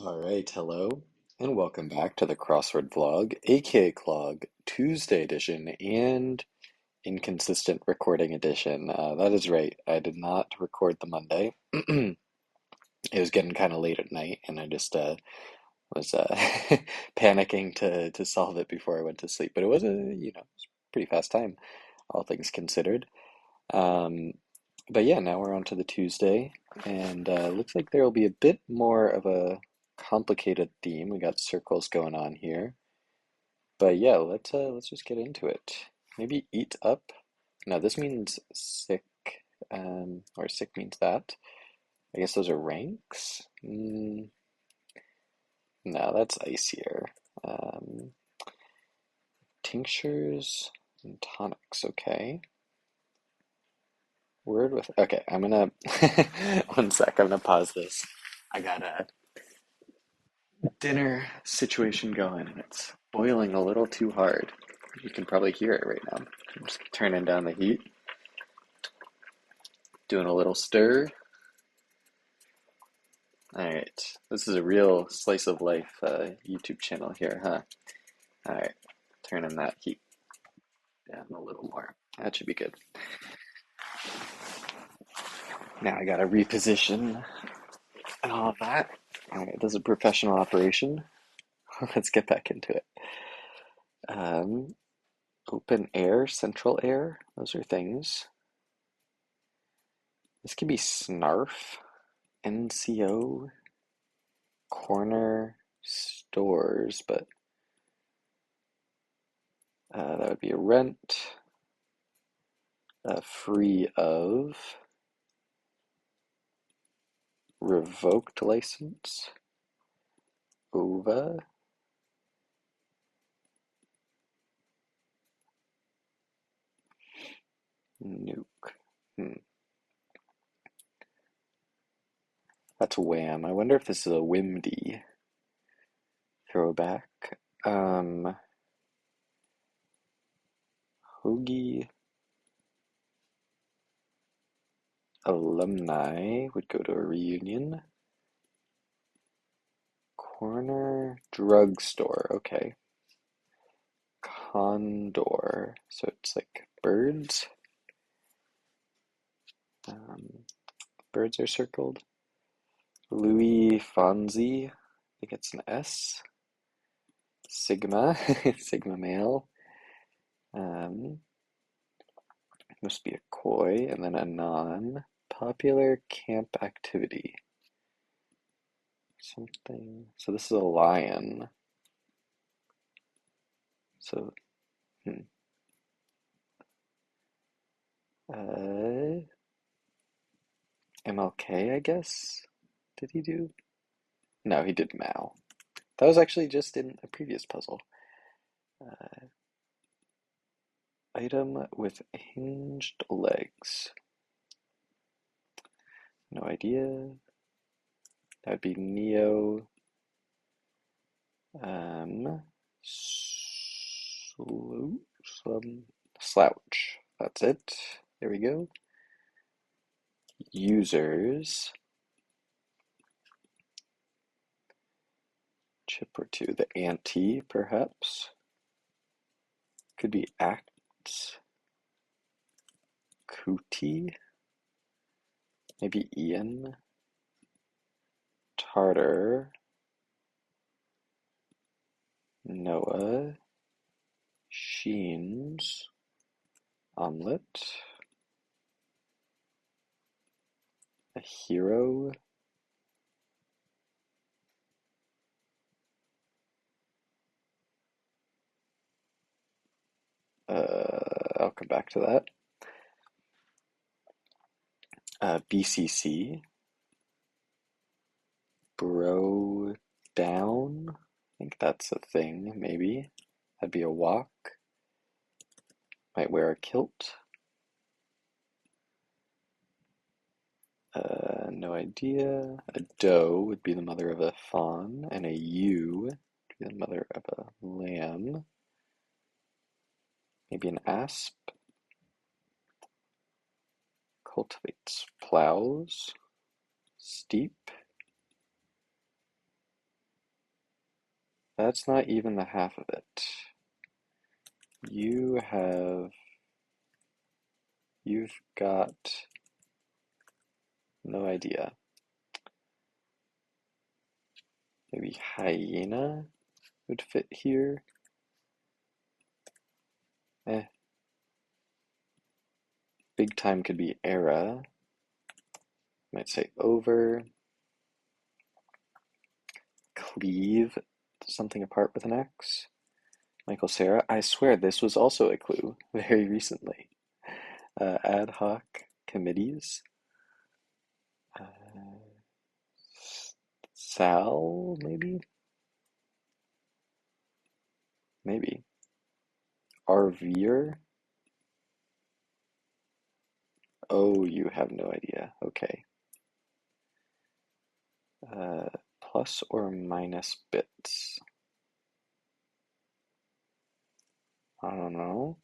All right, hello, and welcome back to the Crossword vlog, aka Clog, Tuesday edition and inconsistent recording edition. That is right, I did not record the Monday. It was getting kind of late at night, and I just was panicking to solve it before I went to sleep. But it was it was a pretty fast time, all things considered. Um, but yeah, now we're on to the Tuesday, and looks like there will be a bit more of a complicated theme. We got circles going on here. But yeah, let's just get into it. Maybe eat up. No, this means sick, or sick means that. I guess those are ranks. No, that's icier. Um, Tinctures and tonics. Okay. Word with. Okay, I'm gonna. One sec. I'm gonna pause this. I got a dinner situation going, and it's boiling a little too hard. You can probably hear it right now. I'm just turning down the heat, doing a little stir. All right, this is a real slice of life YouTube channel here, huh? All right, turning that heat down a little more. That should be good. Now I gotta reposition and all of that. All right, this is a professional operation. Let's get back into it. Um, Open air, central air, those are things. This could be snarf, NCO, corner stores, but that would be a rent, free of, revoked license, OVA, nuke. That's wham. I wonder if this is a WIMD throwback. Hoagie alumni would go to a reunion. Corner drugstore. Okay. Condor. So it's like birds. Birds are circled. Louis Fonzi. I think it's an S. Sigma. Sigma male. Um, Must be a koi. And then a non. Popular camp activity. Something. So this is a lion. So, hmm. Uh, MLK, I guess? Did he do? No, he did Mao. That was actually just in a previous puzzle. Uh, Item with hinged legs. No idea. That would be Neo. Um, Slouch. That's it. There we go. Users. Chip or two. The ante, perhaps. Could be acts. Cootie. Maybe Ian. Tartar. Noah. Sheens. Omelet. A hero. I'll come back to that. BCC. Bro down. I think that's a thing, maybe. That'd be a walk. Might wear a kilt. No idea. A doe would be the mother of a fawn, and a ewe would be the mother of a lamb. Maybe an asp. Cultivates plows. Steep. That's not even the half of it. You've got no idea. Maybe hyena would fit here. Eh. Big time could be era. Might say over. Cleave something apart with an X. Michael Sarah. I swear this was also a clue very recently. Ad hoc committees. Sal, maybe? Maybe. RVer? Oh, you have no idea. Okay. Plus or minus bits? I don't know.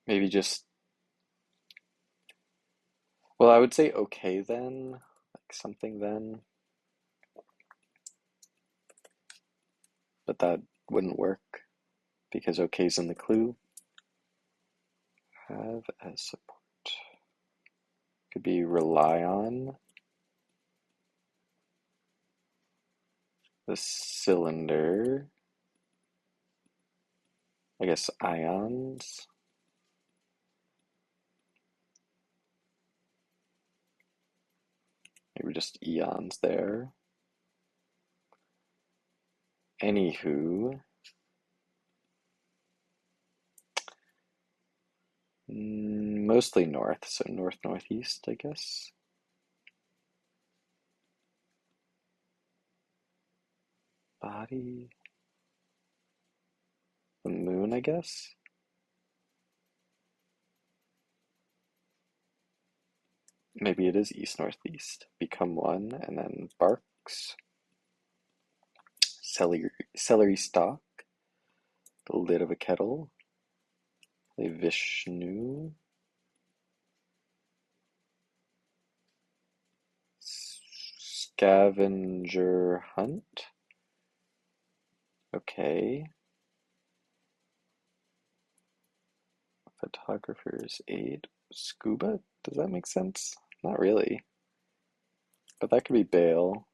Maybe just, well, I would say okay then, like something then, but that wouldn't work because okay's in the clue. Have as support. Could be rely on. The cylinder. I guess ions. Maybe just eons there. Anywho, mostly north, so north-northeast, I guess. Body, the moon, I guess. Maybe it is east-northeast. Become one, and then barks. Celery stalk. The lid of a kettle. A Vishnu. Scavenger hunt. Okay. Photographer's aid. Scuba? Does that make sense? Not really. But that could be bail.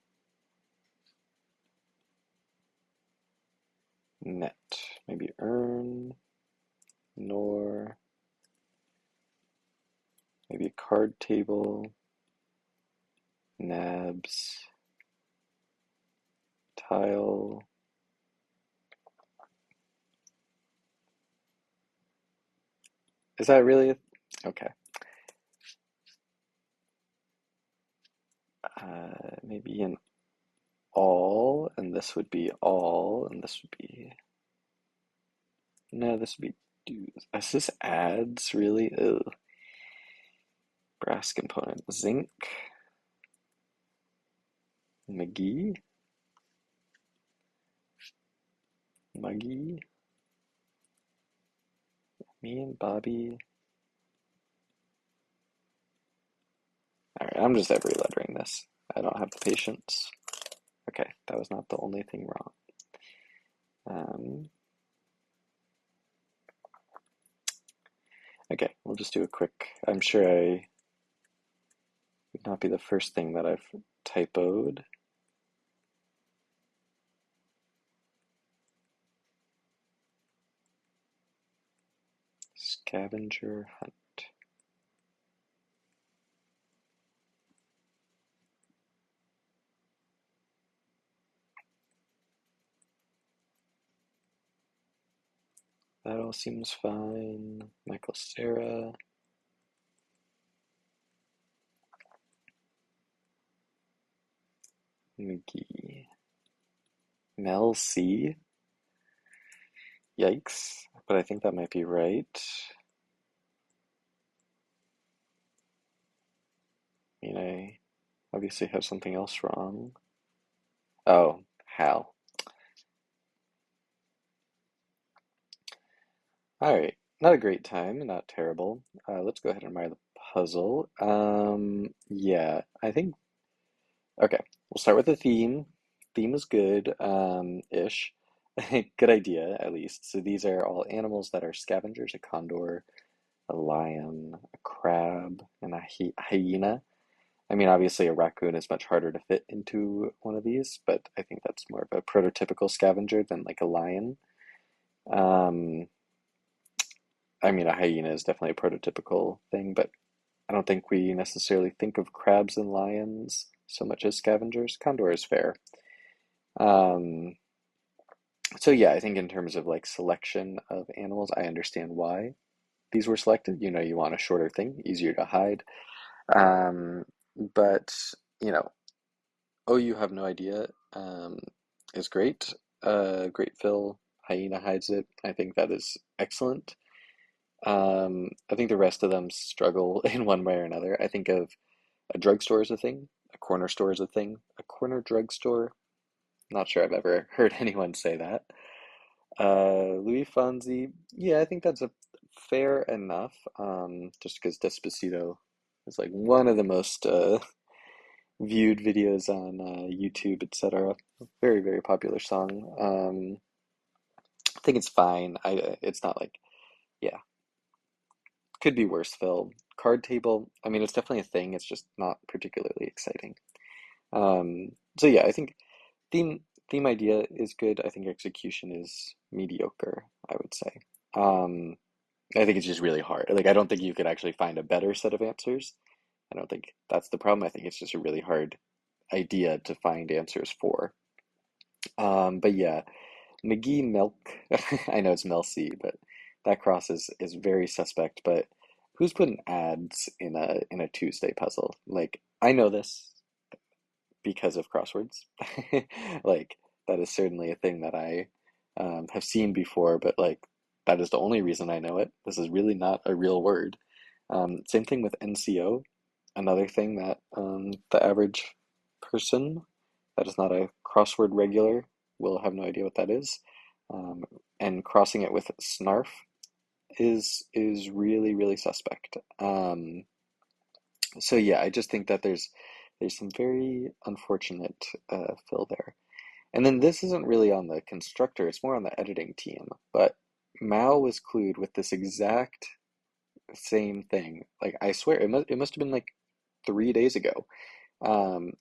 Net. Maybe earn. Nor. Maybe a card table. Nabs. Tile. Is that really? Okay. Maybe an all, and this would be all, and this would be. No, this would be dues. Is this ads, really? Ugh. Brass component. Zinc. McGee. Muggy. Me and Bobby. Alright, I'm just every lettering this. I don't have the patience. Okay, that was not the only thing wrong. Okay, we'll just do a quick. I'm sure I would not be the first thing that I've typoed. Scavenger hunt. That all seems fine. Michael Sarah. McGee. Mel C. Yikes. But I think that might be right. I mean, I obviously have something else wrong. Oh, Hal. All right, not a great time, not terrible. Let's go ahead and try the puzzle. Yeah, I think, okay, we'll start with the theme. Theme is good, ish. Good idea, at least. So these are all animals that are scavengers, a condor, a lion, a crab, and a hyena. I mean, obviously, a raccoon is much harder to fit into one of these, but I think that's more of a prototypical scavenger than like a lion. Um, I mean, a hyena is definitely a prototypical thing, but I don't think we necessarily think of crabs and lions so much as scavengers. Condor is fair. Um, so yeah, I think in terms of like selection of animals, I understand why these were selected. You know, you want a shorter thing, easier to hide. Um, but you know, oh, you have no idea, is great. Great fill. Hyena hides it. I think that is excellent. I think the rest of them struggle in one way or another. I think of a drugstore is a thing, a corner store is a thing, a corner drugstore. Not sure I've ever heard anyone say that. Louis Fonzi, yeah, I think that's a fair enough. Just because Despacito is like one of the most viewed videos on YouTube, etc. Very, very popular song. I think it's fine. It's not like, yeah, could be worse, Phil. Card table, I mean, it's definitely a thing. It's just not particularly exciting. So yeah, I think theme theme idea is good. I think execution is mediocre, I would say. Um, I think it's just really hard. Like, I don't think you could actually find a better set of answers. I don't think that's the problem. I think it's just a really hard idea to find answers for. But yeah, McGee Milk. I know it's Mel C, but that cross is very suspect. But who's putting ads in a Tuesday puzzle? Like, I know this because of crosswords. Like, that is certainly a thing that I have seen before, but like, that is the only reason I know it. This is really not a real word. Same thing with NCO, another thing that the average person that is not a crossword regular will have no idea what that is. Um, and crossing it with snarf is really, really suspect. So yeah, I just think that there's some very unfortunate fill there. And then this isn't really on the constructor, it's more on the editing team. But Mao was clued with this exact same thing. Like I swear, it must have been like 3 days ago. Um,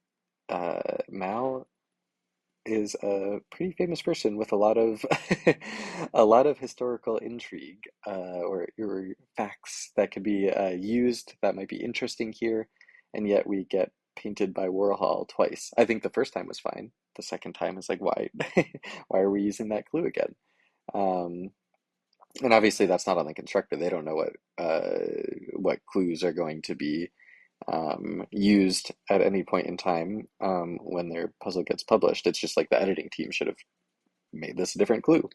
Mao is a pretty famous person with a lot of a lot of historical intrigue or facts that could be used that might be interesting here, and yet we get painted by Warhol twice. I think the first time was fine. The second time is like, why? Why are we using that clue again? Um, and obviously that's not on the constructor. They don't know what clues are going to be used at any point in time when their puzzle gets published. It's just like the editing team should have made this a different clue.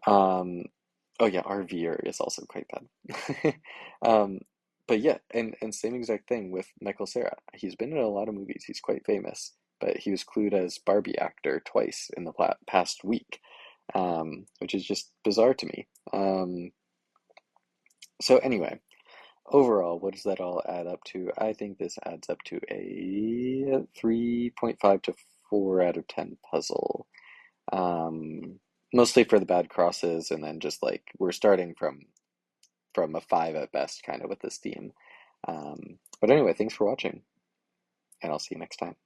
Um, oh yeah, RVer is also quite bad. um, but yeah, and same exact thing with Michael Cera. He's been in a lot of movies. He's quite famous, but he was clued as Barbie actor twice in the past week, which is just bizarre to me. So anyway, overall, what does that all add up to? I think this adds up to a 3.5 to 4 out of 10 puzzle. Um, Mostly for the bad crosses, and then just like we're starting from a 5 at best, kind of with this theme. But anyway, thanks for watching, and I'll see you next time.